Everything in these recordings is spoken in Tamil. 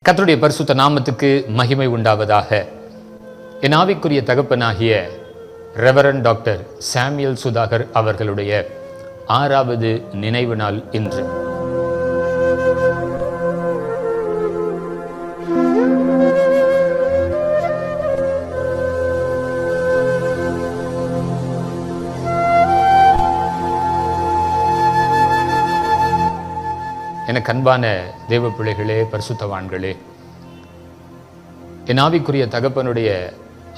கர்த்தருடைய பரிசுத்த நாமத்துக்கு மகிமை உண்டாவதாக. என் ஆவிக்குரிய தகப்பனாகிய ரெவரண்ட் டாக்டர் சாமுவேல் சுதாகர் அவர்களுடைய 6வது நினைவு நாள் இன்று. எனக்கு அன்பான தேவ பிள்ளைகளே, பரிசுத்தவான்களே, என் ஆவிக்குரிய தகப்பனுடைய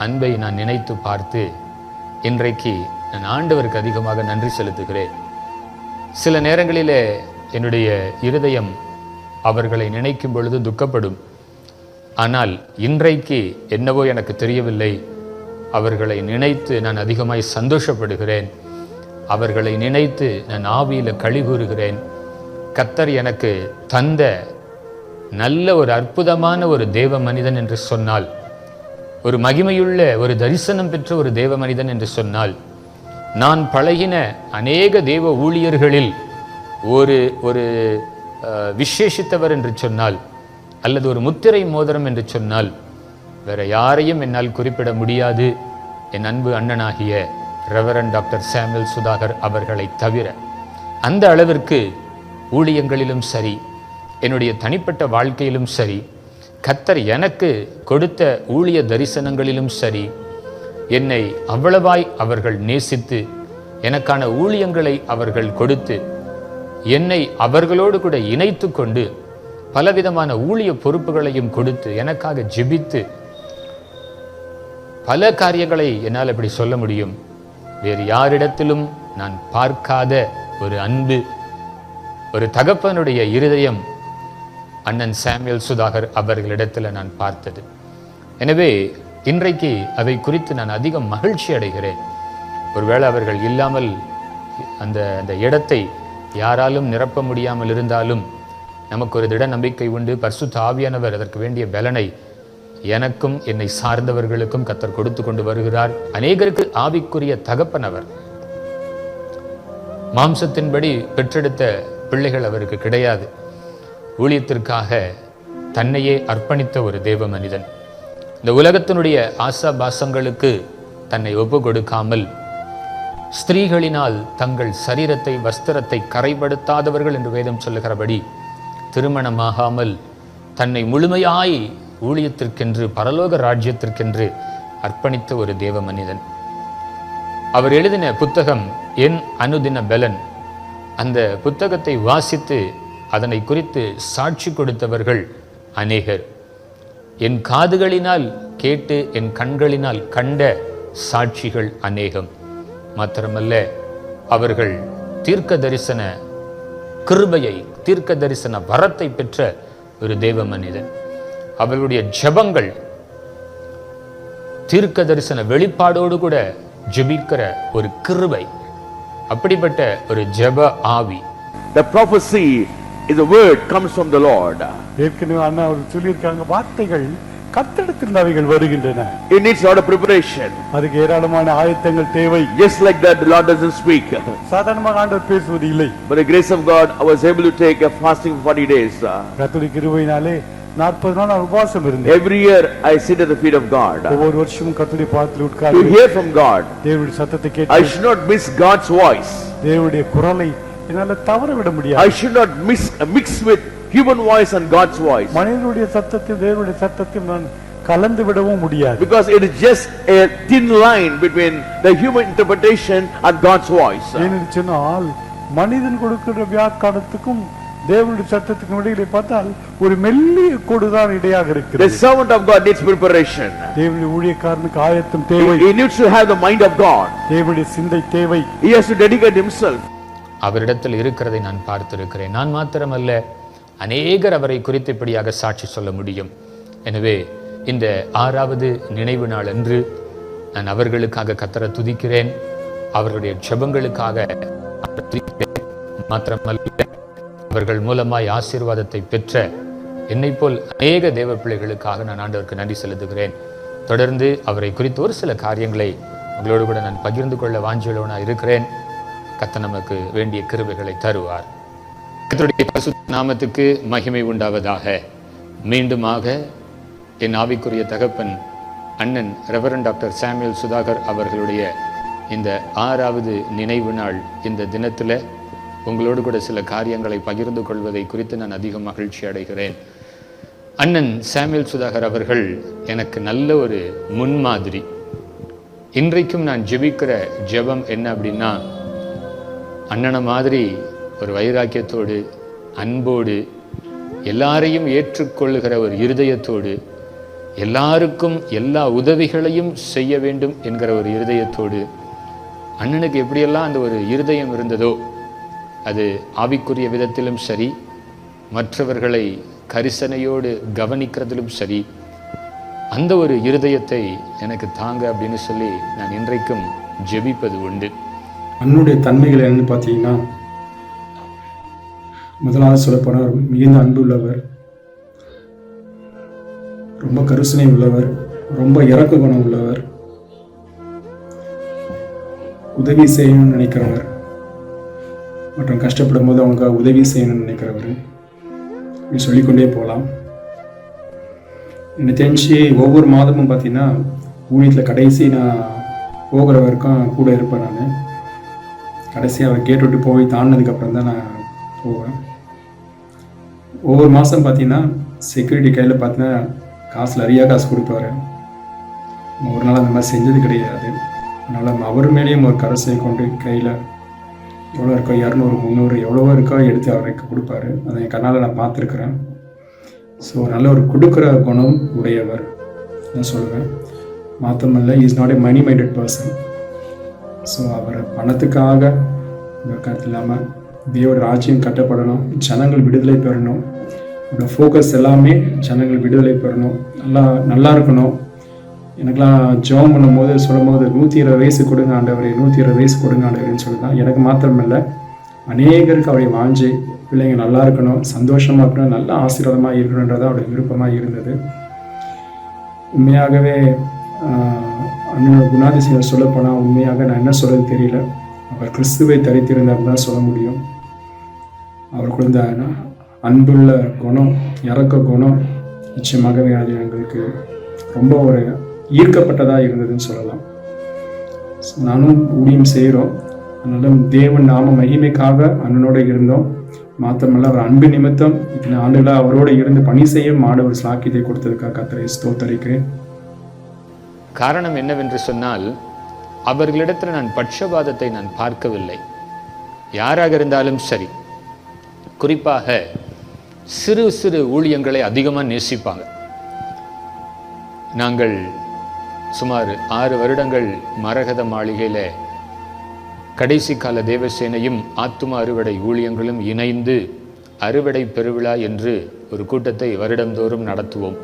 அன்பை நான் நினைத்து பார்த்து இன்றைக்கு நான் ஆண்டவருக்கு அதிகமாக நன்றி செலுத்துகிறேன். சில நேரங்களிலே என்னுடைய இருதயம் அவர்களை நினைக்கும் பொழுது துக்கப்படும். ஆனால் இன்றைக்கு என்னவோ எனக்கு தெரியவில்லை, அவர்களை நினைத்து நான் அதிகமாய் சந்தோஷப்படுகிறேன். அவர்களை நினைத்து நான் ஆவியில் களி கூறுகிறேன். கர்த்தர் எனக்கு தந்த நல்ல ஒரு அற்புதமான ஒரு தேவ மனிதன் என்று சொன்னால், ஒரு மகிமையுள்ள ஒரு தரிசனம் பெற்ற ஒரு தேவ மனிதன் என்று சொன்னால், நான் பழகின அநேக தேவ ஊழியர்களில் ஒரு ஒரு விசேஷித்தவர் என்று சொன்னால், அல்லது ஒரு முத்திரை மோதிரம் என்று சொன்னால், வேற யாரையும் என்னால் குறிப்பிட முடியாது என் அன்பு அண்ணனாகிய ரெவரண்ட் டாக்டர் சாமுவேல் சுதாகர் அவர்களை தவிர. அந்த அளவிற்கு ஊழியங்களிலும் சரி, என்னுடைய தனிப்பட்ட வாழ்க்கையிலும் சரி, கர்த்தர் எனக்கு கொடுத்த ஊழிய தரிசனங்களிலும் சரி, என்னை அவ்வளவாய் அவர்கள் நேசித்து எனக்கான ஊழியங்களை அவர்கள் கொடுத்து என்னை அவர்களோடு கூட இணைத்து கொண்டு பலவிதமான ஊழிய பொறுப்புகளையும் கொடுத்து எனக்காக ஜெபித்து பல காரியங்களை என்னால் அப்படி சொல்ல முடியும். வேறு யாரிடத்திலும் நான் பார்க்காத ஒரு அன்பு, ஒரு தகப்பனுடைய இருதயம் அண்ணன் சாமுவேல் சுதாகர் அவர்களிடத்தில் நான் பார்த்தது. எனவே இன்றைக்கு அதை குறித்து நான் அதிகம் மகிழ்ச்சி அடைகிறேன். ஒருவேளை அவர்கள் இல்லாமல் அந்த இடத்தை யாராலும் நிரப்ப முடியாமல் இருந்தாலும் நமக்கு ஒரு திட நம்பிக்கை உண்டு. பரிசுத்த ஆவியானவர் அதற்கு வேண்டிய பலனை எனக்கும் என்னை சார்ந்தவர்களுக்கும் கர்த்தர் கொடுத்து கொண்டு வருகிறார். அநேகருக்கு ஆவிக்குரிய தகப்பன் அவர். மாம்சத்தின்படி பெற்றெடுத்த பிள்ளைகள் அவருக்கு கிடையாது. ஊழியத்திற்காக தன்னையே அர்ப்பணித்த ஒரு தேவ மனிதன். இந்த உலகத்தினுடைய ஆசாபாசங்களுக்கு தன்னை ஒப்பு கொடுக்காமல், ஸ்திரீகளினால் தங்கள் சரீரத்தை வஸ்திரத்தை கரைப்படுத்தாதவர்கள் என்று வேதம் சொல்லுகிறபடி, திருமணமாகாமல் தன்னை முழுமையாய் ஊழியத்திற்கென்று பரலோக ராஜ்யத்திற்கென்று அர்ப்பணித்த ஒரு தேவ மனிதன். அவர் எழுதின புத்தகம் என் அனுதின பலன். அந்த புத்தகத்தை வாசித்து அதனை குறித்து சாட்சி கொடுத்தவர்கள் அநேகர். என் காதுகளினால் கேட்டு என் கண்களினால் கண்ட சாட்சிகள் அநேகம். மாத்திரமல்ல, அவர்கள் தீர்க்க தரிசன கிருபையை, தீர்க்க தரிசன வரத்தை பெற்ற ஒரு தேவ மனிதன். அவர்களுடைய ஜெபங்கள் தீர்க்க தரிசன வெளிப்பாடோடு கூட ஜெபிக்கிற ஒரு கிருபை, அப்படிப்பட்ட ஒரு ஜெப ஆவி. The prophecy is a word comes from the Lord. ஏற்கனவே அண்ணா அவர் சொல்லியிருக்காங்க, வார்த்தைகள் கர்த்தரிடத்தில் அவைகள் வருகின்றன. It needs a lot of preparation. அதுக்கு ஏராளமான ஆயத்தங்கள் தேவை. Just like that, the Lord doesn't speak. சாதாரணமாக ஆண்டவர் பேசுவது இல்லை. By the grace of God, I was able to take a fasting for 40 days. கர்த்தருடைய கிருபையினாலே 40 நாள் உபவாசம் இருந்தேன். Every year I sit at the feet of God. ஒவ்வொரு வருஷமும் கர்த்தருடைய பாதத்தில் உட்கார்ந்து to hear from God. தேவனுடைய சத்தத்தை கேட்டு, I should not miss God's voice. தேவனுடைய குரலை என்னால தவற விட முடியாது. I should not mix with human voice and God's voice. மனிதனுடைய சத்தத்தையும் தேவனுடைய சத்தத்தையும் நான் கலந்து விடவும் முடியாது. Because it is just a thin line between the human interpretation and God's voice. ஏனென்று சொன்னால், மனிதன் கொடுக்கிற வியாக்கியானத்துக்கும் தேவனுடைய சத்தத்துக்கும் இடையிலே பார்த்தால் ஒரு மெல்லிய கோடுதான் இடையாக இருக்கிறது. The servant of God needs preparation. தேவனுடைய ஊழியக்காரனுக்கு ஆயத்தம் தேவை. He needs to have the mind of God. தேவனுடைய சிந்தை தேவை. He has to dedicate himself. அவரிடத்தில் இருக்கிறதை நான் பார்த்திருக்கிறேன். நான் மாத்திரமல்ல, அநேகர் அவரை குறித்து இப்படியாக சாட்சி சொல்ல முடியும். எனவே இந்த 6வது நினைவு நாள் அன்று நான் அவர்களுக்காக கர்த்தரை துதிக்கிறேன். அவர்களுடைய ஜெபங்களுக்காக மாத்திரமல்ல, அவர்கள் மூலமாய் ஆசீர்வாதத்தை பெற்ற என்னை போல் அநேக தேவ பிள்ளைகளுக்காக நான் ஆண்டவருக்கு நன்றி செலுத்துகிறேன். தொடர்ந்து அவரை குறித்து ஒரு சில காரியங்களை உங்களோடு கூட நான் பகிர்ந்து கொள்ள வாஞ்சியுள்ளவனாக இருக்கிறேன். கர்த்தர் நமக்கு வேண்டிய கிருபைகளை தருவார். கர்த்தருடைய பரிசுத்த நாமத்துக்கு மகிமை உண்டாவதாக. மீண்டுமாக என் ஆவிக்குரிய தகப்பன் அண்ணன் ரெவரண்ட் டாக்டர் சாமுவேல் சுதாகர் அவர்களுடைய இந்த 6வது நினைவு நாள் இந்த தினத்தில் உங்களோடு கூட சில காரியங்களை பகிர்ந்து கொள்வதை குறித்து நான் அதிக மகிழ்ச்சி அடைகிறேன். அண்ணன் சாமுவேல் சுதாகர் அவர்கள் எனக்கு நல்ல ஒரு முன்மாதிரி. இன்றைக்கும் நான் ஜெபிக்கிற ஜெபம் என்ன அப்படின்னா, அண்ணனை மாதிரி ஒரு வைராக்கியத்தோடு, அன்போடு, எல்லாரையும் ஏற்றுக்கொள்ளுகிற ஒரு இருதயத்தோடு, எல்லாருக்கும் எல்லா உதவிகளையும் செய்ய வேண்டும் என்கிற ஒரு இருதயத்தோடு, அண்ணனுக்கு எப்படியெல்லாம் அந்த ஒரு இருதயம் இருந்ததோ, அது ஆவிக்குரிய விதத்திலும் சரி, மற்றவர்களை கரிசனையோடு கவனிக்கிறதிலும் சரி, அந்த ஒரு இருதயத்தை எனக்கு தாங்க அப்படின்னு சொல்லி நான் இன்றைக்கும் ஜெபிப்பது உண்டு. அண்ணனுடைய தன்மைகள் என்னன்னு பார்த்தீங்கன்னா, முதலாவது சொல்லப்போனால் மிகுந்த அன்பு உள்ளவர், ரொம்ப கருசனை உள்ளவர், ரொம்ப இரக்க குணம் உள்ளவர், உதவி செய்யணும்னு நினைக்கிறவர், மற்றும் கஷ்டப்படும் போது அவங்க உதவி செய்யணும்னு நினைக்கிறவர், இப்படி சொல்லிக்கொண்டே போகலாம். எனக்கு தெரிஞ்சு ஒவ்வொரு மாதமும் பார்த்தீங்கன்னா ஊழியத்தில் கடைசி நான் போகிற வரைக்கும் கூட இருப்பேன். நான் கடைசியாக அவர் கேட்டு விட்டு போய் தாண்டினதுக்கப்புறம் தான் நான் போவேன். ஒவ்வொரு மாதம் பார்த்தீங்கன்னா செக்யூரிட்டி கையில் பார்த்தீங்கன்னா காசில் நிறையா காசு கொடுப்பாரு. ஒரு நாள் அந்த மாதிரி செஞ்சது கிடையாது. அதனால் அவர் மேலேயும் ஒரு கரசை கொண்டு கையில் எவ்வளோ இருக்கோ 200 300 எவ்வளவோ இருக்கோ எடுத்து அவருக்கு கொடுப்பாரு. அதை என் கண்ணால் நான் பார்த்துருக்குறேன். ஸோ நல்ல ஒரு கொடுக்குற குணம் உடையவர் நான் சொல்லுவேன். மாத்திரமல்ல, is not a money minded person. So அவர் பணத்துக்காக கருத்து இல்லாமல் தேவ ராஜ்யம் கட்டப்படணும், ஜனங்கள் விடுதலை பெறணும், அவரோட ஃபோக்கஸ் எல்லாமே ஜனங்கள் விடுதலை பெறணும், நல்லா இருக்கணும். எனக்கெல்லாம் ஜெபம் பண்ணும்போது சொல்லும் போது 120 வயசு கொடுங்க ஆண்டவரே, 120 வயசு கொடுங்க ஆண்டவரேன்னு சொல்லி தான். எனக்கு மாத்திரமில்லை, அநேகருக்கு அவருடைய வாஞ்சை, பிள்ளைங்க நல்லா இருக்கணும், சந்தோஷமாக இருக்கணும், நல்ல ஆசீர்வாதமாக இருக்கணுன்றது அவருடைய விருப்பமாக இருந்தது. உண்மையாகவே அண்ணனோட குணாதிசயங்கள் சொல்லப்போனால் உண்மையாக நான் என்ன சொல்கிறது தெரியல. அவர் கிறிஸ்துவை தரித்திருந்தார் தான் சொல்ல முடியும். அவர் கொடுத்த அன்புள்ள குணம், இரக்க குணம் நிச்சயமாகவே அது எங்களுக்கு ரொம்ப ஒரு ஈர்க்கப்பட்டதாக இருந்ததுன்னு சொல்லலாம். நானும் ஊழியம் செய்கிறோம். அதனால தேவன் நாம மகிமைக்காக அண்ணனோடு இருந்தோம். மாத்திரமல்ல, அவர் அன்பு நிமித்தம் இத்தனை ஆண்டுகளாக அவரோடு இருந்து பணி செய்ய ஒரு சாக்கியத்தை கொடுத்ததுக்காக கர்த்தரை ஸ்தோத்தரிக்கிறேன். காரணம் என்னவென்று சொன்னால், அவர்களிடத்தில் நான் பட்சபாதத்தை நான் பார்க்கவில்லை. யாராக இருந்தாலும் சரி, குறிப்பாக சிறு சிறு ஊழியங்களை அதிகமாக நேசிப்பாங்க. நாங்கள் சுமார் 6 வருடங்கள் மரகத மாளிகையில் கடைசி கால தேவசேனையும் ஆத்தும அறுவடை ஊழியங்களும் இணைந்து அறுவடை பெருவிழா என்று ஒரு கூட்டத்தை வருடந்தோறும் நடத்துவோம்.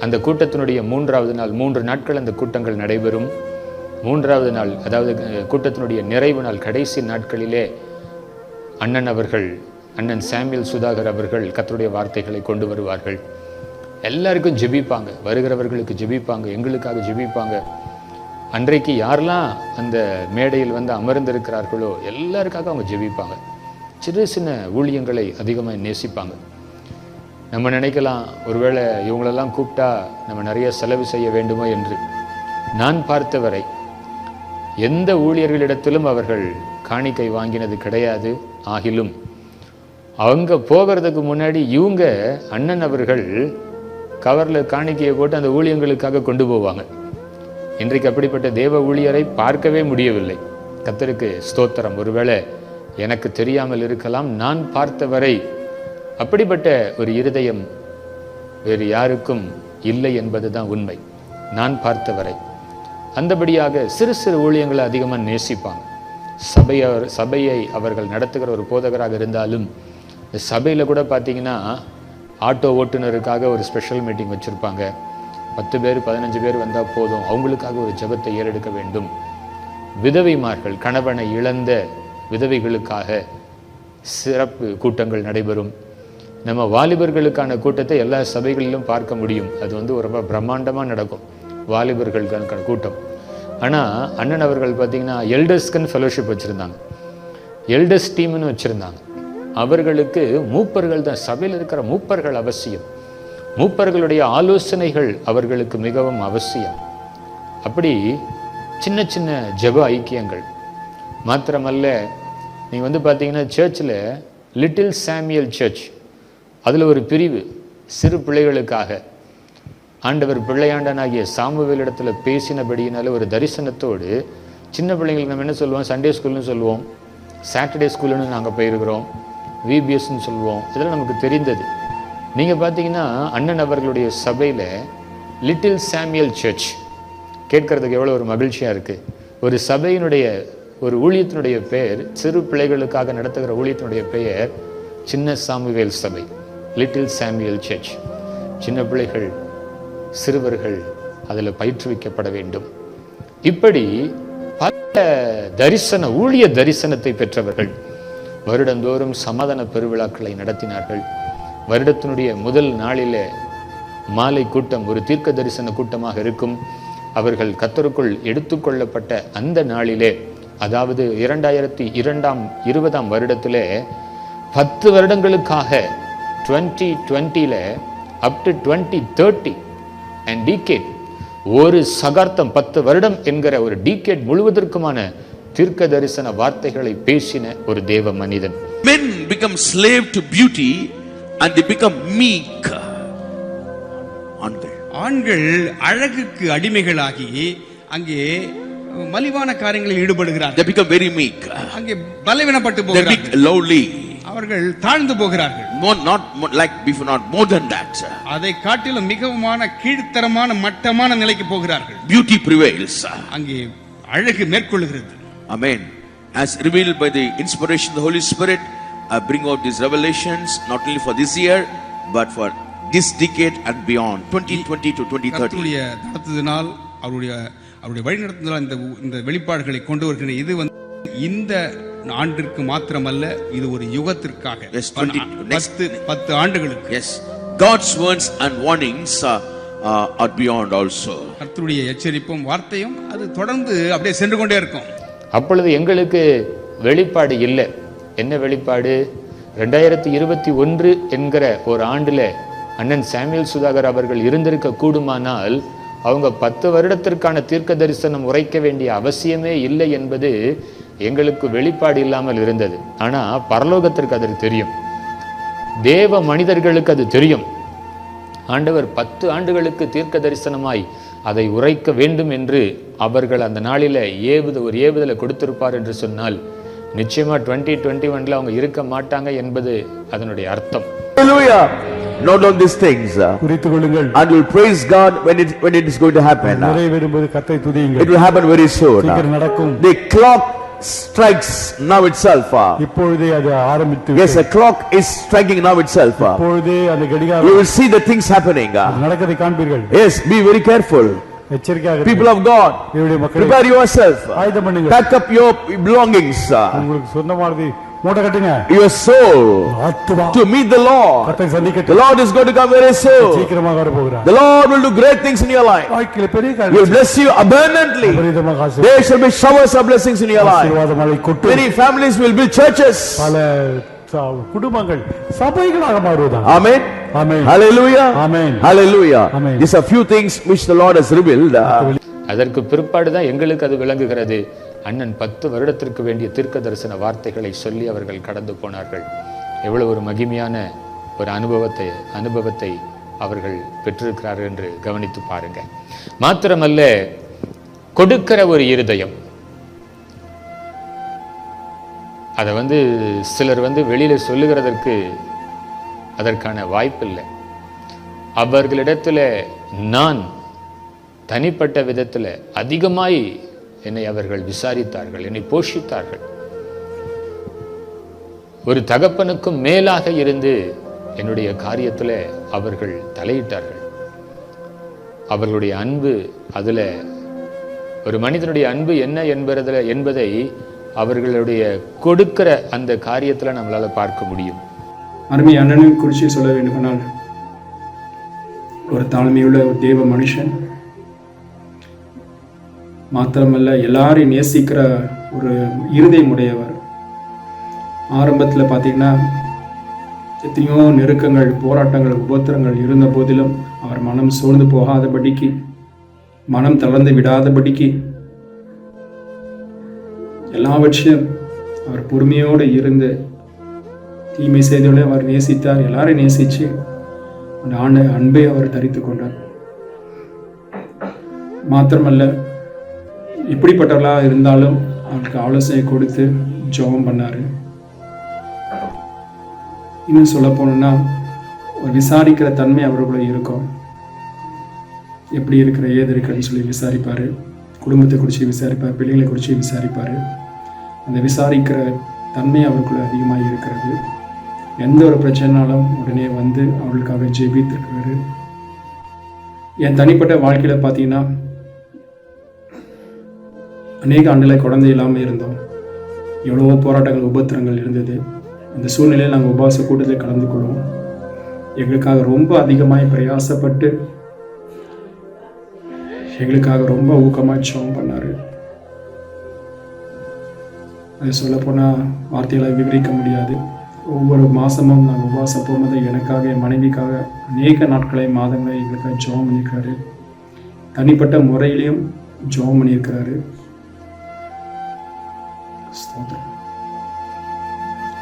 அந்த கூட்டத்தினுடைய 3வது நாள், 3 நாட்கள் அந்த கூட்டங்கள் நடைபெறும். 3வது நாள், அதாவது கூட்டத்தினுடைய நிறைவு நாள், கடைசி நாட்களிலே அண்ணன் சாமுவேல் சுதாகர் அவர்கள் கர்த்தருடைய வார்த்தைகளை கொண்டு வருவார்கள். எல்லாருக்கும் ஜெபிப்பாங்க, வருகிறவர்களுக்கு ஜெபிப்பாங்க, எங்களுக்காக ஜெபிப்பாங்க. அன்றைக்கு யாரெல்லாம் அந்த மேடையில் வந்து அமர்ந்திருக்கிறார்களோ எல்லாருக்காக அவங்க ஜெபிப்பாங்க. சிறு சின்ன ஊழியங்களை அதிகமாக நேசிப்பாங்க. நம்ம நினைக்கலாம், ஒருவேளை இவங்களெல்லாம் கூப்பிட்டா நம்ம நிறைய செலவு செய்ய வேண்டுமோ என்று. நான் பார்த்தவரை எந்த ஊழியர்களிடத்திலும் அவர்கள் காணிக்கை வாங்கினது கிடையாது. ஆகிலும் அவங்க போகிறதுக்கு முன்னாடி இவங்க அண்ணன் அவர்கள் கவரில் காணிக்கையை போட்டு அந்த ஊழியங்களுக்காக கொண்டு போவாங்க. இன்றைக்கு அப்படிப்பட்ட தேவ ஊழியரை பார்க்கவே முடியவில்லை. கர்த்தருக்கு ஸ்தோத்திரம். ஒருவேளை எனக்கு தெரியாமல் இருக்கலாம். நான் பார்த்தவரை அப்படிப்பட்ட ஒரு இருதயம் வேறு யாருக்கும் இல்லை என்பதுதான் உண்மை. நான் பார்த்தவரை அந்தபடியாக சிறு சிறு ஊழியங்களை அதிகமாக நேசிப்பாங்க. சபையை அவர்கள் நடத்துகிற ஒரு போதகராக இருந்தாலும், சபையில் கூட பார்த்தீங்கன்னா ஆட்டோ ஓட்டுநருக்காக ஒரு ஸ்பெஷல் மீட்டிங் வச்சுருப்பாங்க. 10 பேர் 15 பேர் வந்தால் போதும், அவங்களுக்காக ஒரு ஜெபத்தை ஏறெடுக்க வேண்டும். விதவைமார்கள், கணவனை இழந்த விதவைகளுக்காக சிறப்பு கூட்டங்கள் நடைபெறும். நம்ம வாலிபர்களுக்கான கூட்டத்தை எல்லா சபைகளிலும் பார்க்க முடியும். அது ரொம்ப பிரம்மாண்டமாக நடக்கும், வாலிபர்களுக்கான கூட்டம். ஆனால் அண்ணன் அவர்கள் பார்த்திங்கன்னா எல்டர்ஸ்க்குன்னு ஃபெலோஷிப் வச்சுருந்தாங்க, எல்டர்ஸ் டீம்னு வச்சுருந்தாங்க. அவர்களுக்கு மூப்பர்கள் தான், சபையில் இருக்கிற மூப்பர்கள் அவசியம். மூப்பர்களுடைய ஆலோசனைகள் அவர்களுக்கு மிகவும் அவசியம். அப்படி சின்ன சின்ன ஜெப ஐக்கியங்கள் மாத்திரமல்ல. நீங்கள் பார்த்தீங்கன்னா சர்ச்சில் லிட்டில் சாமியல் சர்ச், அதில் ஒரு பிரிவு சிறு பிள்ளைகளுக்காக. ஆண்டவர் பிள்ளையாண்டனாகிய சாமுவேலிடத்தில் பேசினபடியினால ஒரு தரிசனத்தோடு சின்ன பிள்ளைங்களுக்கு நம்ம என்ன சொல்லுவோம், சண்டே ஸ்கூல்னு சொல்லுவோம், சாட்டர்டே ஸ்கூல்னு நாங்கள் போயிருக்கிறோம், விபிஎஸ்ன்னு சொல்லுவோம். இதெல்லாம் நமக்கு தெரிந்தது. நீங்கள் பார்த்தீங்கன்னா அண்ணன் அவர்களுடைய சபையில் லிட்டில் சாமியல் சர்ச் கேட்கறதுக்கு எவ்வளோ ஒரு மகிழ்ச்சியாக இருக்குது. ஒரு சபையினுடைய ஒரு ஊழியத்தினுடைய பெயர், சிறு பிள்ளைகளுக்காக நடத்துகிற ஊழியத்தினுடைய பெயர் சின்ன சாமுவேல் சபை, லிட்டில் சாமுவேல் சர்ச். சின்ன பிள்ளைகள், சிறுவர்கள் அதில் பயிற்றுவிக்கப்பட வேண்டும். இப்படி பல தரிசன ஊழிய தரிசனத்தை பெற்றவர்கள் வருடந்தோறும் சமாதான பெருவிழாக்களை நடத்தினார்கள். வருடத்தினுடைய முதல் நாளிலே மாலை கூட்டம் ஒரு தீர்க்க தரிசன கூட்டமாக இருக்கும். அவர்கள் கர்த்தருக்குள் எடுத்துக்கொள்ளப்பட்ட அந்த நாளிலே, அதாவது 2020 வருடத்திலே 10 வருடங்களுக்காக 2020 up to 2030 and decade, ஒரு சகாப்தம் 10 வருடம் என்கிற ஒரு டீகேட் முழுவதற்குமான தீர்க்க தரிசன வார்த்தைகளை பேசின ஒரு தேவ மனிதன். Men become slave to beauty and they become meek. ஆண்கள் அழகுக்கு அடிமைகளாகி அங்கே மலிவான காரியங்களில் ஈடுபடுகிறார்கள். They become very meek. அங்கே பலவீனப்பட்டு They போகிறார்கள். become lowly. அவர்கள் தாழ்ந்து போகிறார்கள். Not like before, not more than that. அதை காட்டிலும் மிகவுமான கீழ்த்தரமான மட்டமான நிலைக்கு போகிறார்கள். Beauty prevails. அங்கே அழகு மேற்கொள்கிறது. Amen. As revealed by the inspiration of the Holy Spirit, I bring out these revelations not only for this year but for this decade and beyond, 2020 to 2030. கர்த்தருடைய நடத்துதனால் அவருடைய வழிநடத்துதலால் இந்த வெளிப்பாடுகளை கொண்டு வருகிற இது இந்த ஆண்டிற்கு மாத்திரமல்ல, இது ஒரு யுகத்திற்காக. Yes, 10 ஆண்டுகளுக்கு. Yes, God's words and warnings are beyond also. கர்த்தருடைய எச்சரிப்பும் வார்த்தையும் அது தொடர்ந்து அப்படியே சென்று கொண்டே இருக்கும். அப்பொழுது எங்களுக்கு வெளிப்பாடு இல்லை. என்ன வெளிப்பாடு? 2021 என்கிற ஒரு ஆண்டில் அண்ணன் சாமுவேல் சுதாகர் அவர்கள் இருந்திருக்க கூடுமானால் அவங்க 10 வருடத்திற்கான தீர்க்க தரிசனம் உரைக்க வேண்டிய அவசியமே இல்லை என்பது எங்களுக்கு வெளிப்பாடு இல்லாமல் இருந்தது. ஆனால் பரலோகத்திற்கு அது தெரியும், தேவ மனிதர்களுக்கு அது தெரியும். ஆண்டவர் 10 ஆண்டுகளுக்கு தீர்க்க தரிசனமாய் அதை உரைக்க வேண்டும் என்று அவர்கள் அந்த நாளில் ஒரு ஏவுதலை கொடுத்திருப்பார் என்று சொன்னால் நிச்சயமா 2021 அவங்க இருக்க மாட்டாங்க என்பது அதனுடைய அர்த்தம். Hallelujah. Note on these things. குறித்துக் கொள்ளுங்கள். And will praise God when it is going to happen. நிறைவேறும்போது கர்த்தரை துதியுங்கள். It will happen very soon. சீக்கிரம் நடக்கும். The clock strikes now itself. இப்பொழுதே அது ஆரம்பித்து. Yes, the clock is striking now itself. இப்பொழுதே அந்த கடிகாரம். You will see the things happening. நடக்கதை காண்பீர்கள். Yes, be very careful. எச்சரிக்கையாக People of God, prepare yourself. ஆயத்தம் பண்ணுங்க. Pack up your belongings. உங்களுக்கு சொந்தமானது மூட்டை கட்டுங்க. Your soul ஆத்துமா to meet the Lord. கர்த்தரை சந்திக்க. The Lord is going to come very soon. சீக்கிரமாக வர போகிறார். The Lord will do great things in your life. வாழ்க்கையில பெரிய He காரியம். will bless you abundantly. அபரிதமாக ஆசீர்வாதம். There shall be showers of blessings in your life. ஆசீர்வாதமழை கொட்டும். Many families will build churches. பல குடும்பங்கள் சபைகளாக மாறுவதாக. Amen. Amen. Hallelujah. Amen. Hallelujah. Amen. These are few things which the Lord has revealed. அதற்கு பிற்பாடு தான் எங்களுக்கு அது விளங்குகிறது. அண்ணன் 10 வருடத்திற்கு வேண்டிய தீர்க்க தரிசன வார்த்தைகளை சொல்லி அவர்கள் கடந்து போனார்கள். எவ்வளவு ஒரு மகிமையான ஒரு அனுபவத்தை அவர்கள் பெற்றிருக்கிறார்கள் என்று கவனித்து பாருங்க. மாத்திரமல்ல, கொடுக்கிற ஒரு இருதயம், அதை சிலர் வெளியில சொல்லுகிறதற்கு அதற்கான வாய்ப்பில்லை. அவர்களிடத்துல நான் தனிப்பட்ட விதத்தில் அதிகமாய் என்னை அவர்கள் விசாரித்தார்கள், என்னை போஷித்தார்கள். ஒரு தகப்பனுக்கும் மேலாக இருந்து என்னுடைய காரியத்தில் அவர்கள் தலையிட்டார்கள். அவர்களுடைய அன்பு, அதுல ஒரு மனிதனுடைய அன்பு என்ன என்பதை அவர்களுடைய கொடுக்கிற அந்த காரியத்தில் நம்மளால பார்க்க முடியும். அருமை அண்ணனும் குறித்து சொல்ல வேண்டுமானால், ஒரு தாழ்மையுள்ள ஒரு தேவ மனுஷன் மாத்திரமல்ல, எல்லாரையும் நேசிக்கிற ஒரு இருதயம் உடையவர். ஆரம்பத்தில் பார்த்தீங்கன்னா எத்தனையோ நெருக்கங்கள், போராட்டங்கள், உபத்திரங்கள் இருந்த போதிலும் அவர் மனம் சோர்ந்து போகாதபடிக்கு, மனம் தளர்ந்து விடாதபடிக்கு எல்லாவற்றையும் அவர் பொறுமையோடு இருந்து தீமை செய்தோடு அவர் நேசித்தார். எல்லாரையும் நேசித்து அந்த அன்பை அவர் தரித்து கொண்டார். மாத்திரமல்ல, இப்படிப்பட்டவர்களாக இருந்தாலும் அவருக்கு ஆலோசனை கொடுத்து ஜெபம் பண்ணார். இன்னும் சொல்ல போனோம்னா, ஒரு விசாரிக்கிற தன்மை அவர்களுக்குள்ள இருக்கும். எப்படி இருக்கிற, ஏது இருக்குன்னு சொல்லி விசாரிப்பார். குடும்பத்தை குறித்து விசாரிப்பார், பிள்ளைகளை குறித்து விசாரிப்பார். அந்த விசாரிக்கிற தன்மை அவருக்குள்ள அதிகமாக இருக்கிறது. எந்த ஒரு பிரச்சனைனாலும் உடனே வந்து அவர்களுக்காக ஜெபித்திருக்கிறாரு. என் தனிப்பட்ட வாழ்க்கையில் பார்த்தீங்கன்னா, அநேக ஆண்டுகளை குழந்தை இல்லாமல் இருந்தோம். எவ்வளவோ போராட்டங்கள், உபத்திரங்கள் இருந்தது. அந்த சூழ்நிலையில் நாங்கள் உபவாச கூட்டத்தில் கலந்து கொள்வோம். எங்களுக்காக ரொம்ப அதிகமாக பிரயாசப்பட்டு எங்களுக்காக ரொம்ப ஊக்கமாக ஜெபம் பண்ணார். அது சொல்லப்போனால் வார்த்தைகளை விவரிக்க முடியாது. ஒவ்வொரு மாதமும் நாங்கள் உபவாசம் போகும்போது எனக்காக, என் மனைவிக்காக அநேக நாட்களை, மாதங்களை எங்களுக்காக ஜெபம் பண்ணியிருக்கிறாரு. தனிப்பட்ட முறையிலையும் ஜெபம் பண்ணியிருக்கிறாரு. ஸ்தோத்திரம்.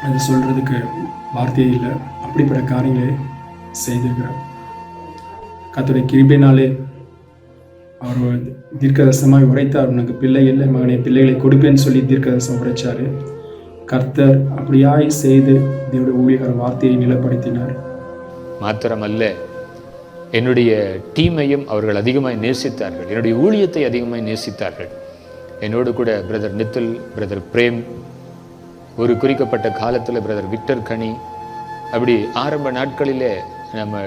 அது சொல்கிறதுக்கு வார்த்தையே இல்லை. அப்படிப்பட்ட காரியங்களை செய்திருக்கிறார். கர்த்தருடைய கிருபையினாலே அவர் தீர்க்கதரிசனமாய் உரைத்தார். உனக்கு பிள்ளை இல்லை மகனே, பிள்ளைகளை கொடுப்பேன்னு சொல்லி தீர்க்கதரிசனம் உரைச்சார். கர்த்தர் அப்படியாய் செய்து தேவனுடைய ஊழியக்கார வார்த்தையை நிலைப்படுத்தினார். மாத்திரமல்ல, என்னுடைய டீமையும் அவர்கள் அதிகமாய் நேசித்தார்கள். என்னுடைய ஊழியத்தை அதிகமாய் நேசித்தார்கள். என்னோடு கூட பிரதர் நித்துல், பிரதர் பிரேம், ஒரு குறிக்கப்பட்ட காலத்தில் பிரதர் விக்டர் கனி, அப்படி ஆரம்ப நாட்களிலே நம்ம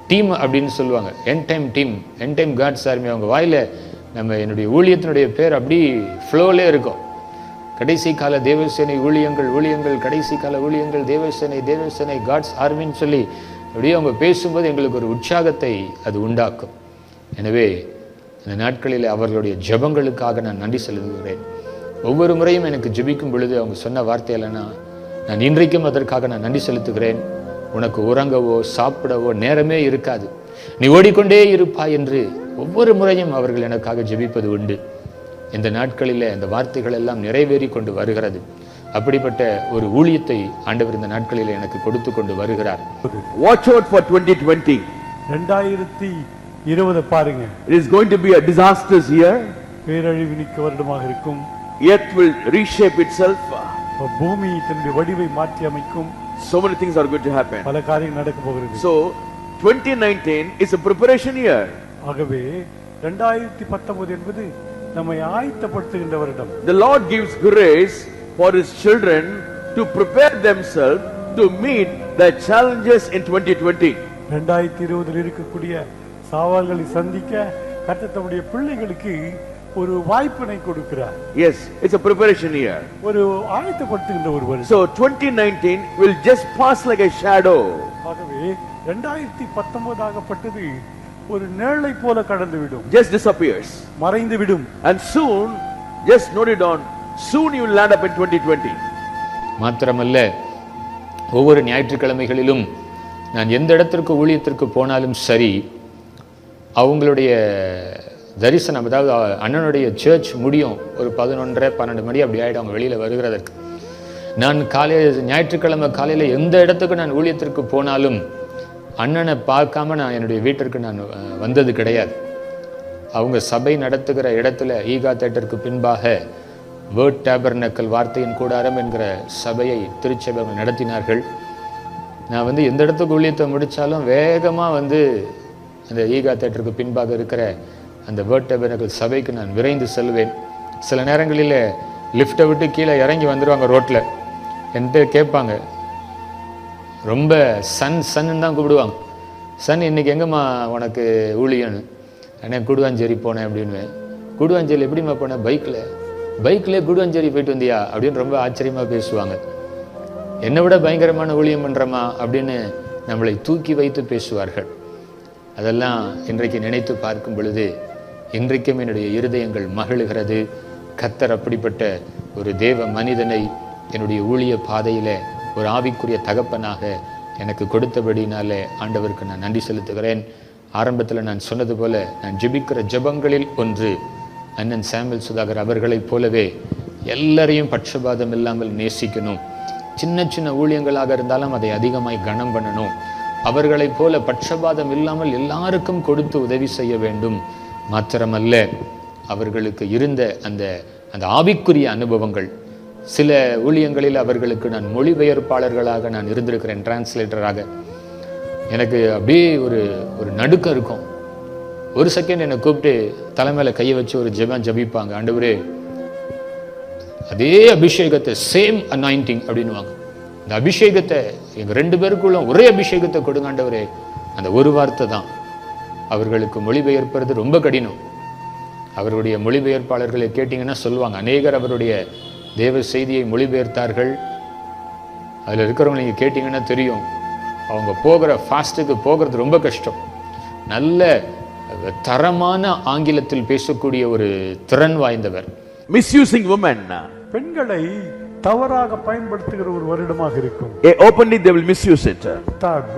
டீம் அப்படின்னு சொல்லுவாங்க. என் டைம் காட்ஸ் ஆர்மி. அவங்க வாயில் நம்ம என்னுடைய ஊழியத்தினுடைய பேர் அப்படி ஃப்ளோலே இருக்கும். கடைசி கால தேவசேனை ஊழியங்கள், கடைசி கால ஊழியங்கள், தேவசேனை காட்ஸ் ஆர்மின்னு சொல்லி அப்படியே அவங்க பேசும்போது எங்களுக்கு ஒரு உற்சாகத்தை அது உண்டாக்கும். எனவே இந்த நாட்களில் அவர்களுடைய ஜெபங்களுக்காக நான் நன்றி செலுத்துகிறேன். ஒவ்வொரு முறையும் எனக்கு ஜெபிக்கும் பொழுது அவங்க சொன்ன வார்த்தையிலனா, நான் இன்றைக்கும் அதற்காக நான் நன்றி செலுத்துகிறேன். உனக்கு உறங்கவோ சாப்பிடவோ நேரமே இருக்காது, நீ ஓடிக்கொண்டே இருப்பாய் என்று ஒவ்வொரு முறையும் அவர்கள் எனக்காக ஜெபிப்பது உண்டு. இந்த நாட்களில் அந்த வார்த்தைகள் எல்லாம் நிறைவேறி கொண்டு வருகிறது. அப்படிப்பட்ட ஒரு ஊழியத்தை ஆண்டவர் இந்த நாட்களில் எனக்கு கொடுத்து கொண்டு வருகிறார். Watch out for 2020. 2020 பாருங்க. It is going to be a disastrous year. பேரழிவு மிக்க வருடமாக இருக்கும். Earth will reshape itself. பூமி தன்னுடைய வடிவை மாற்றி அமைக்கும். So many things are going to happen. பல காரியங்கள் நடக்க போகிறது. So 2019 is a preparation year. ஆகவே 2019 என்பது நம்மை ஆயத்தப்படுத்துகின்ற வருடம். The Lord gives grace for his children to prepare themselves to meet the challenges in 2020. 2020 இருக்கக்கூடிய சவால்களை சந்திக்க கர்த்தர் தம்முடைய பிள்ளைகளுக்கு ஒரு வாய்ப்பினை கொடுக்கிறார். Yes, it's a preparation year. ஒரு ஆயத்தப்படுத்துகின்ற ஒரு வருடம். So 2019 will just pass like a shadow. ஆகவே 2019 ஆகப்பட்டது ஒரு நிழலை போல கடந்து விடும். Just disappears. மறைந்து விடும். And soon, just note it down, soon you will land up in 2020. மாத்திரமல்ல, ஒவ்வொரு ஞாயிற்றுக்கிழமைகளிலும் நான் எந்த இடத்திற்கு ஊழியத்திற்கு போனாலும் சரி, அவங்களுடைய தரிசனம், அதாவது அண்ணனுடைய சர்ச் முடியும் ஒரு 11:30-12 மணி அப்படி ஆகிடும் அவங்க வெளியில் வருகிறதற்கு. நான் ஞாயிற்றுக்கிழமை காலையில் எந்த இடத்துக்கு நான் ஊழியத்திற்கு போனாலும் அண்ணனை பார்க்காம நான் என்னுடைய வீட்டிற்கு நான் வந்தது கிடையாது. அவங்க சபை நடத்துகிற இடத்துல ஈகா தேட்டருக்கு பின்பாக வேர்ட் டேபர்னக்கல், வார்த்தையின் கூடாரம் என்கிற சபையை திருச்சபை நடத்தினார்கள். நான் எந்த இடத்துக்கு ஊழியத்தை முடித்தாலும் வேகமாக அந்த ஈகா தேட்டருக்கு பின்பாக இருக்கிற அந்த வேர்ட் டேபர்னக்கல் சபைக்கு நான் விரைந்து செல்வேன். சில நேரங்களில் லிஃப்ட்டை விட்டு கீழே இறங்கி வந்துடுவாங்க ரோட்டில். என்கிட்ட கேட்பாங்க, ரொம்ப சன்னு தான் கூப்பிடுவாங்க. சன் இன்னைக்கு எங்கம்மா உனக்கு ஊழியன்னு? அண்ணே கூடுவாஞ்சேரி போனேன் அப்படின்னு. கூடுவாஞ்சேரி எப்படிம்மா போனேன்? பைக்கில் கூடுவாஞ்சேரி போயிட்டு வந்தியா அப்படின்னு ரொம்ப ஆச்சரியமாக பேசுவாங்க. என்னை விட பயங்கரமான ஊழியம் பண்ணுறமா அப்படின்னு நம்மளை தூக்கி வைத்து பேசுவார்கள். அதெல்லாம் இன்றைக்கு நினைத்து பார்க்கும் பொழுது இன்றைக்கும் என்னுடைய இருதயங்கள் மகிழுகிறது. கர்த்தர் அப்படிப்பட்ட ஒரு தேவ மனிதனை என்னுடைய ஊழிய பாதையில் ஒரு ஆவிக்குரிய தகப்பனாக எனக்கு கொடுத்தபடினாலே ஆண்டவருக்கு நான் நன்றி செலுத்துகிறேன். ஆரம்பத்தில் நான் சொன்னது போல நான் ஜெபிக்கிற ஜெபங்களில் ஒன்று அண்ணன் சாமுவேல் சுதாகர் அவர்களைப் போலவே எல்லாரையும் பட்சபாதம் இல்லாமல் நேசிக்கணும். சின்ன சின்ன ஊழியங்களாக இருந்தாலும் அதை அதிகமாய் கனம் பண்ணணும். அவர்களைப் போல பட்சபாதம் இல்லாமல் எல்லாருக்கும் கொடுத்து உதவி செய்ய வேண்டும். மாத்திரமல்ல, அவர்களுக்கு இருந்த அந்த அந்த ஆவிக்குரிய அனுபவங்கள், சில ஊழியங்களில் அவர்களுக்கு நான் மொழிபெயர்ப்பாளர்களாக நான் இருந்திருக்கிறேன், டிரான்ஸ்லேட்டராக. எனக்கு அப்படியே ஒரு நடுக்கம் இருக்கும். ஒரு செகண்ட் என்னை கூப்பிட்டு தலைமையில கையை வச்சு ஒரு ஜெபம் ஜபிப்பாங்க. ஆண்டவரே, அதே அபிஷேகத்தை, சேம் அனாயிண்டிங் அப்படின்னுவாங்க. இந்த அபிஷேகத்தை எங்க 2 பேருக்குள்ள ஒரே அபிஷேகத்தை கொடுங்க ஆண்டவரே. அந்த ஒரு வார்த்தை தான் அவர்களுக்கு மொழிபெயர்ப்பது ரொம்ப கடினம். அவருடைய மொழிபெயர்ப்பாளர்களை கேட்டீங்கன்னா சொல்லுவாங்க, அநேகர் அவருடைய தேவ செய்தியை மொழிபெயர்த்தார்கள். அதில் இருக்கிறவங்க நீங்கள் கேட்டிங்கன்னா தெரியும், அவங்க போகிற ஃபாஸ்ட்டுக்கு போகிறது ரொம்ப கஷ்டம். நல்ல தரமான ஆங்கிலத்தில் பேசக்கூடிய ஒரு திறன் வாய்ந்தவர். Misusing women. பெண்களை தவறாக பயன்படுத்துகிற ஒரு வருடமாக இருக்கும். Openly they will misuse it.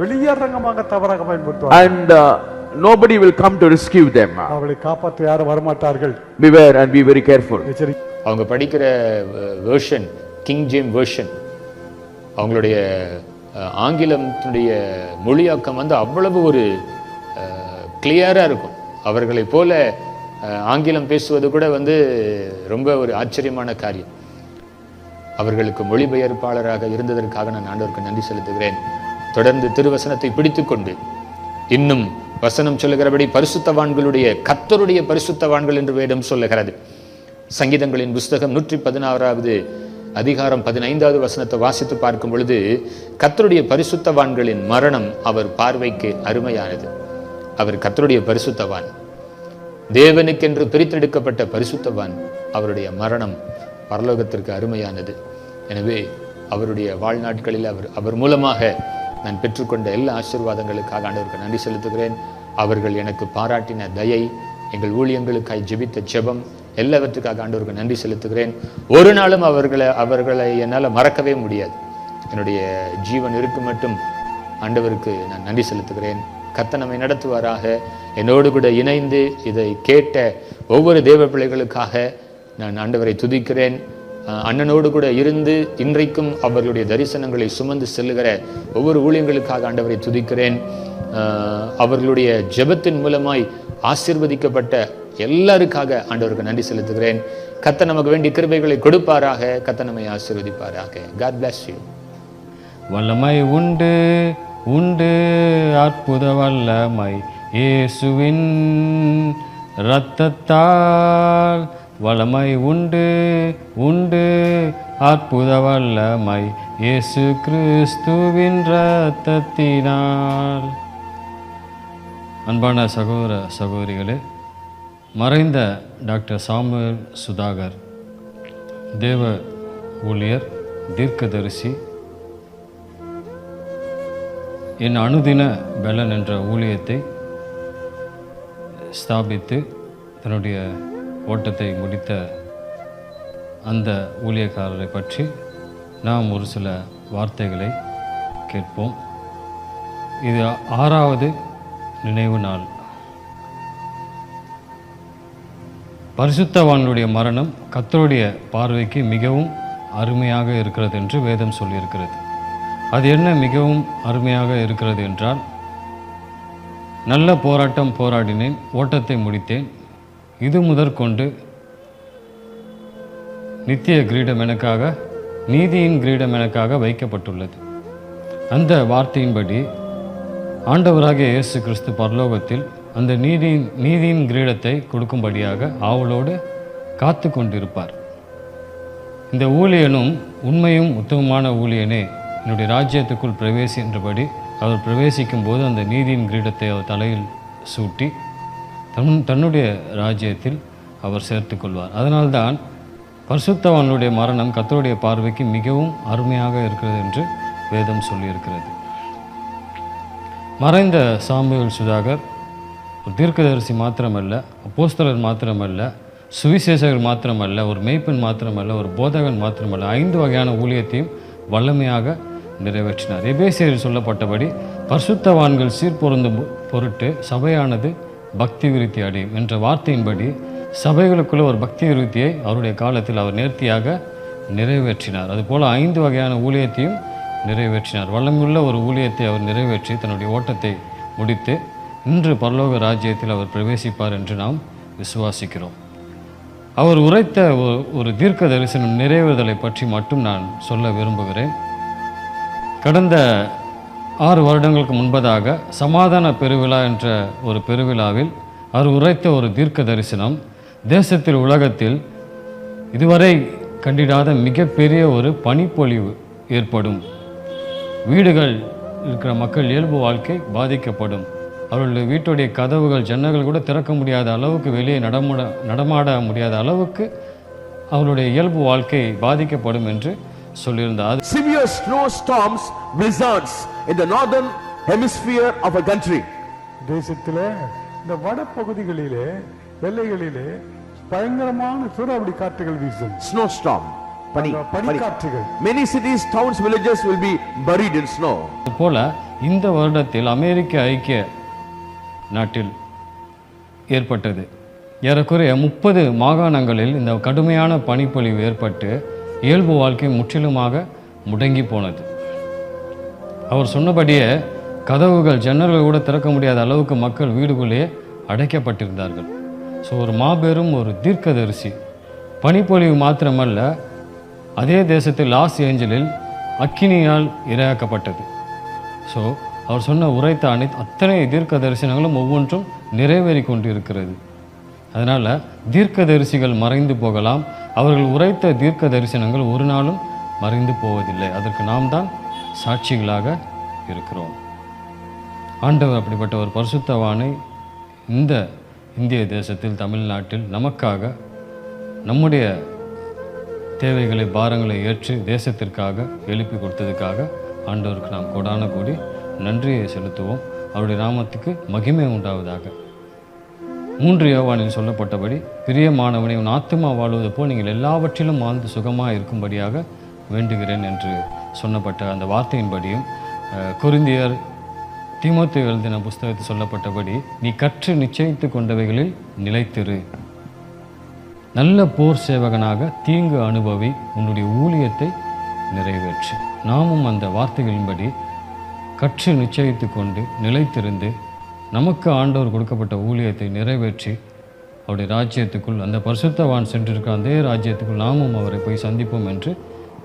வெளியரங்கமாக தவறாக பயன்படுத்துவார்கள். And nobody will come to rescue them. அவளை காப்பாற்ற யாரும் வரமாட்டார்கள். Beware and be very careful. அவங்க படிக்கிற வெர்ஷன் கிங் ஜேம் வெர்ஷன், அவங்களுடைய ஆங்கிலத்தினுடைய மொழியாக்கம் அவ்வளவு ஒரு கிளியராக இருக்கும். அவர்களை போல ஆங்கிலம் பேசுவது கூட ரொம்ப ஒரு ஆச்சரியமான காரியம். அவர்களுக்கு மொழிபெயர்ப்பாளராக இருந்ததற்காக நான் ஆண்டவருக்கு நன்றி செலுத்துகிறேன். தொடர்ந்து திருவசனத்தை பிடித்துக்கொண்டு இன்னும் வசனம் சொல்லுகிறபடி பரிசுத்தவான்களுடைய கர்த்தருடைய பரிசுத்தவான்கள் என்று வேதம் சொல்லுகிறது. சங்கீதங்களின் புஸ்தகம் 116வது அதிகாரம் 15வது வசனத்தை வாசித்து பார்க்கும் பொழுது, கர்த்தருடைய பரிசுத்தவான்களின் மரணம் அவர் பார்வைக்கு அருமையானது. அவர் கர்த்தருடைய பரிசுத்தவான், தேவனுக்கென்று பிரித்தெடுக்கப்பட்ட பரிசுத்தவான். அவருடைய மரணம் பரலோகத்திற்கு அருமையானது. எனவே அவருடைய வாழ்நாட்களில் அவர் மூலமாக நான் பெற்றுக்கொண்ட எல்லா ஆசீர்வாதங்களுக்காக ஆண்டவருக்கு நன்றி செலுத்துகிறேன். அவர்கள் எனக்கு பாராட்டின தயை, எங்கள் ஊழியங்களுக்காய் ஜெபித்த ஜெபம், எல்லாவற்றுக்காக ஆண்டவருக்கு நன்றி செலுத்துகிறேன். ஒரு நாளும் அவர்களை என்னால் மறக்கவே முடியாது. என்னுடைய ஜீவன் இருக்கும் மட்டும் ஆண்டவருக்கு நான் நன்றி செலுத்துகிறேன். கர்த்தர் நம்மை நடத்துவாராக. என்னோடு கூட இணைந்து இதை கேட்ட ஒவ்வொரு தேவ பிள்ளைகளுக்காக நான் ஆண்டவரை துதிக்கிறேன். அண்ணனோடு கூட இருந்து இன்றைக்கும் அவர்களுடைய தரிசனங்களை சுமந்து செல்லுகிற ஒவ்வொரு ஊழியங்களுக்காக ஆண்டவரை துதிக்கிறேன். அவர்களுடைய ஜெபத்தின் மூலமாய் ஆசீர்வதிக்கப்பட்ட எல்லாருக்காக ஆண்டவருக்கு நன்றி செலுத்துகிறேன். கர்த்தர் நமக்கு வேண்டிய கிருபைகளை கொடுப்பாராக. கர்த்தர் நம்மை ஆசீர்வதிப்பாராக. God bless you. வல்லமை உண்டு உண்டு அற்புத வல்லமை இயேசுவின் இரத்தத்தால். வல்லமை உண்டு உண்டு அற்புத வல்லமை இயேசு கிறிஸ்துவின் இரத்தத்தினால். அன்பான சகோதர சகோதரிகளே, மறைந்த டாக்டர் சாமுவேல் சுதாகர் தேவ ஊழியர், தீர்க்கதரிசி, என் அனுதின பலன் என்ற ஊழியத்தை ஸ்தாபித்து தன்னுடைய ஓட்டத்தை முடித்த அந்த ஊழியக்காரரை பற்றி நாம் ஒரு சில வார்த்தைகளை கேட்போம். இது 6வது நினைவு நாள். பரிசுத்தவான்களுடைய மரணம் கர்த்தருடைய பார்வைக்கு மிகவும் அருமையாக இருக்கிறது என்று வேதம் சொல்லியிருக்கிறது. அது என்ன மிகவும் அருமையாக இருக்கிறது என்றால், நல்ல போராட்டம் போராடினேன், ஓட்டத்தை முடித்தேன், இது முதற்கொண்டு நித்திய கிரீடம் எனக்காக, நீதியின் கிரீடம் எனக்காக வைக்கப்பட்டுள்ளது. அந்த வார்த்தையின்படி ஆண்டவராகிய இயேசு கிறிஸ்து பரலோகத்தில் அந்த நீதியின் கிரீடத்தை கொடுக்கும்படியாக ஆவலோடு காத்து கொண்டிருப்பார். இந்த ஊழியனும் உண்மையும் உத்தமமான ஊழியனே என்னுடைய ராஜ்யத்துக்குள் பிரவேசின்றபடி அவர் பிரவேசிக்கும் போது அந்த நீதியின் கிரீடத்தை அவர் தலையில் சூட்டி தன்னுடைய ராஜ்யத்தில் அவர் சேர்த்து கொள்வார். அதனால்தான் பரிசுத்தவான்களுடைய மரணம் கர்த்தருடைய பார்வைக்கு மிகவும் அருமையாக இருக்கிறது என்று வேதம் சொல்லியிருக்கிறது. மறைந்த சாமுவேல் சுதாகர் ஒரு தீர்க்கதரிசி மாத்திரமல்ல, அப்போஸ்தலர் மாத்திரமல்ல, சுவிசேஷகர் மாத்திரமல்ல, ஒரு மேய்ப்பன் மாத்திரமல்ல, ஒரு போதகன் மாத்திரமல்ல, 5 வகையான ஊழியத்தையும் வல்லமையாக நிறைவேற்றினார். எபேசியரில் சொல்லப்பட்டபடி பரிசுத்தவான்கள் சீர்பொருந்தும் பொருட்டு சபையானது பக்தி விருத்தி அடையும் என்ற வார்த்தையின்படி சபைகளுக்குள்ள ஒரு பக்தி விருத்தியை அவருடைய காலத்தில் அவர் நேர்த்தியாக நிறைவேற்றினார். அதுபோல் 5 வகையான ஊழியத்தையும் நிறைவேற்றினார். வல்லமையுள்ள ஒரு ஊழியத்தை அவர் நிறைவேற்றி தன்னுடைய ஓட்டத்தை முடித்து இன்று பரலோக ராஜ்யத்தில் அவர் பிரவேசிப்பார் என்று நாம் விசுவாசிக்கிறோம். அவர் உரைத்த ஒரு தீர்க்க தரிசனம் நிறைவேறுதலை பற்றி மட்டும் நான் சொல்ல விரும்புகிறேன். கடந்த 6 வருடங்களுக்கு முன்பதாக சமாதான பெருவிழா என்ற ஒரு பெருவிழாவில் அவர் உரைத்த ஒரு தீர்க்க தரிசனம் தேசத்தில் உலகத்தில் இதுவரை கண்டிடாத மிகப்பெரிய ஒரு பனிப்பொழிவு ஏற்படும், வீடுகள் இருக்கிற மக்கள் இயல்பு வாழ்க்கை பாதிக்கப்படும், அவர்களுடைய வீட்டுடைய கதவுகள் ஜன்னல்கள் கூட திறக்க முடியாத அளவுக்கு வெளியே நடமாட முடியாத அளவுக்கு அவருடைய இயல்பு வாழ்க்கை பாதிக்கப்படும் என்று சொல்லியிருந்தார். Severe snowstorms, blizzards in the northern hemisphere of a country. தேசத்திலே இந்த வட பகுதிகளிலே எல்லைகளிலே பயங்கரமான சூறாவளி காற்றுகள் வீசும். Snowstorm. பனிக்காற்றுகள். Many cities, towns, villages will be buried in snow. அதுபோல இந்த வருடத்தில் அமெரிக்க ஐக்கிய நாட்டில் ஏற்பட்டது. ஏறக்குறைய 30 மாகாணங்களில் இந்த கடுமையான பனிப்பொழிவு ஏற்பட்டு இயல்பு வாழ்க்கை முற்றிலுமாக முடங்கி போனது. அவர் சொன்னபடியே கதவுகள் ஜன்னல்கள் கூட திறக்க முடியாத அளவுக்கு மக்கள் வீடுகளே அடைக்கப்பட்டிருந்தார்கள். ஸோ ஒரு மாபெரும் ஒரு தீர்க்கதரிசி. பனிப்பொழிவு மாத்திரமல்ல, அதே தேசத்தில் லாஸ் ஏஞ்சலில் அக்கினியால் இரையாக்கப்பட்டது. ஸோ அவர் சொன்ன உரைத்த அத்தனை தீர்க்க தரிசனங்களும் ஒவ்வொன்றும் நிறைவேறி கொண்டு இருக்கிறது. அதனால் தீர்க்க தரிசிகள் மறைந்து போகலாம், அவர்கள் உரைத்த தீர்க்க தரிசனங்கள் ஒரு நாளும் மறைந்து போவதில்லை. அதற்கு நாம் தான் சாட்சிகளாக இருக்கிறோம். ஆண்டவர் அப்படிப்பட்ட ஒரு பரிசுத்தவானை இந்த இந்திய தேசத்தில் தமிழ்நாட்டில் நமக்காக நம்முடைய தேவைகளை பாரங்களை ஏற்று தேசத்திற்காக எழுப்பி கொடுத்ததுக்காக ஆண்டவருக்கு நாம் கொடான கூடி நன்றியை செலுத்துவோம். அவருடைய நாமத்துக்கு மகிமை உண்டாவதாக. 3 யோவானில் சொல்லப்பட்டபடி பிரியமானவனை உன் ஆத்துமா வாழ்வது போல் நீங்கள் எல்லாவற்றிலும் வாழ்ந்து சுகமாக இருக்கும்படியாக வேண்டுகிறேன் என்று சொன்னப்பட்ட அந்த வார்த்தையின்படியும் கொரிந்தியர் தீமோத்தேயு எழுதின புஸ்தகத்தில் சொல்லப்பட்டபடி நீ கற்று நிச்சயித்து கொண்டவைகளில் நிலைத்திரு, நல்ல போர் சேவகனாக தீங்கு அனுபவி உன்னுடைய ஊழியத்தை நிறைவேற்று. நாமும் அந்த வார்த்தைகளின்படி கற்று நிச்சயித்து கொண்டு நிலைத்திருந்து நமக்கு ஆண்டவர் கொடுக்கப்பட்ட ஊழியத்தை நிறைவேற்றி அவருடைய ராஜ்யத்துக்குள், அந்த பரிசுத்தவான் சென்றிருக்கிற அதே ராஜ்யத்துக்குள் நாமும் அவரை போய் சந்திப்போம் என்று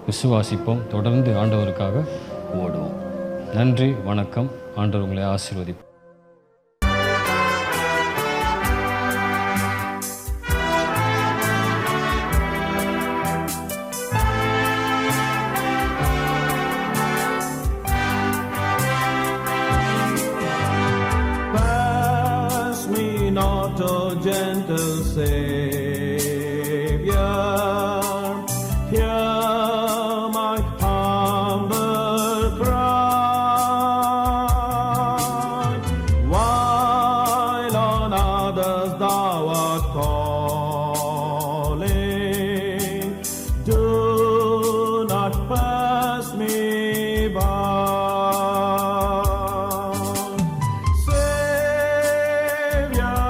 விசுவாசிப்போம். தொடர்ந்து ஆண்டவருக்காக ஓடுவோம். நன்றி, வணக்கம். ஆண்டவர் உங்களை ஆசீர்வதிப்பார். Pass me not, O gentle Savior, hear my humble cry, while on others thou art calling, do not pass me by. Savior,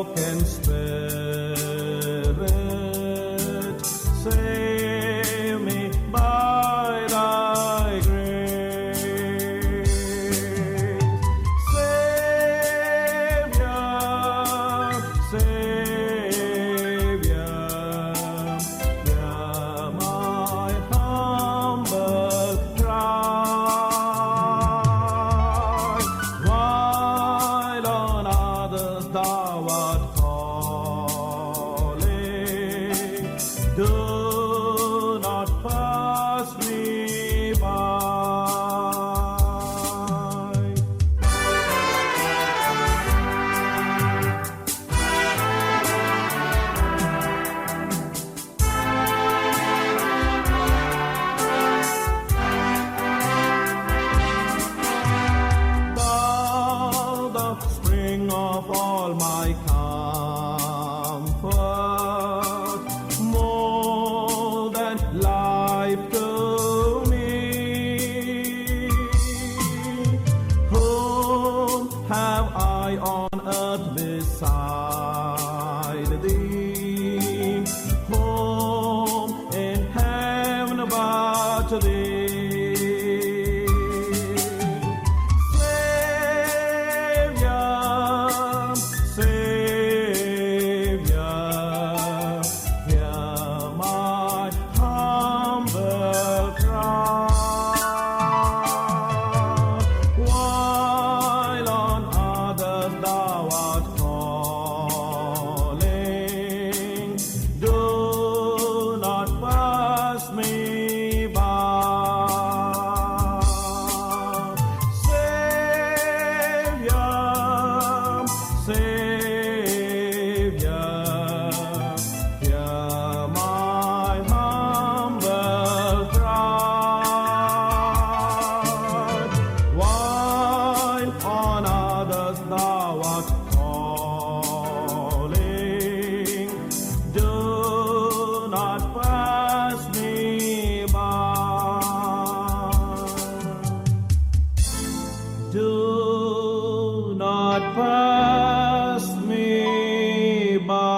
broken spirit. Save me by thy grace. Savior, Savior, hear my humble cry. While on others thou art calling, do not pass me by. Thou, the spring of all my comfort, more than life to me. Whom have I on earth beside thee? Whom in heaven but thee? Savior, Savior, hear my humble cry. While on others thou art calling, do not pass me by. Savior, Savior, hear my humble cry. While on others thou art calling, do not pass me by. Do not pass me by.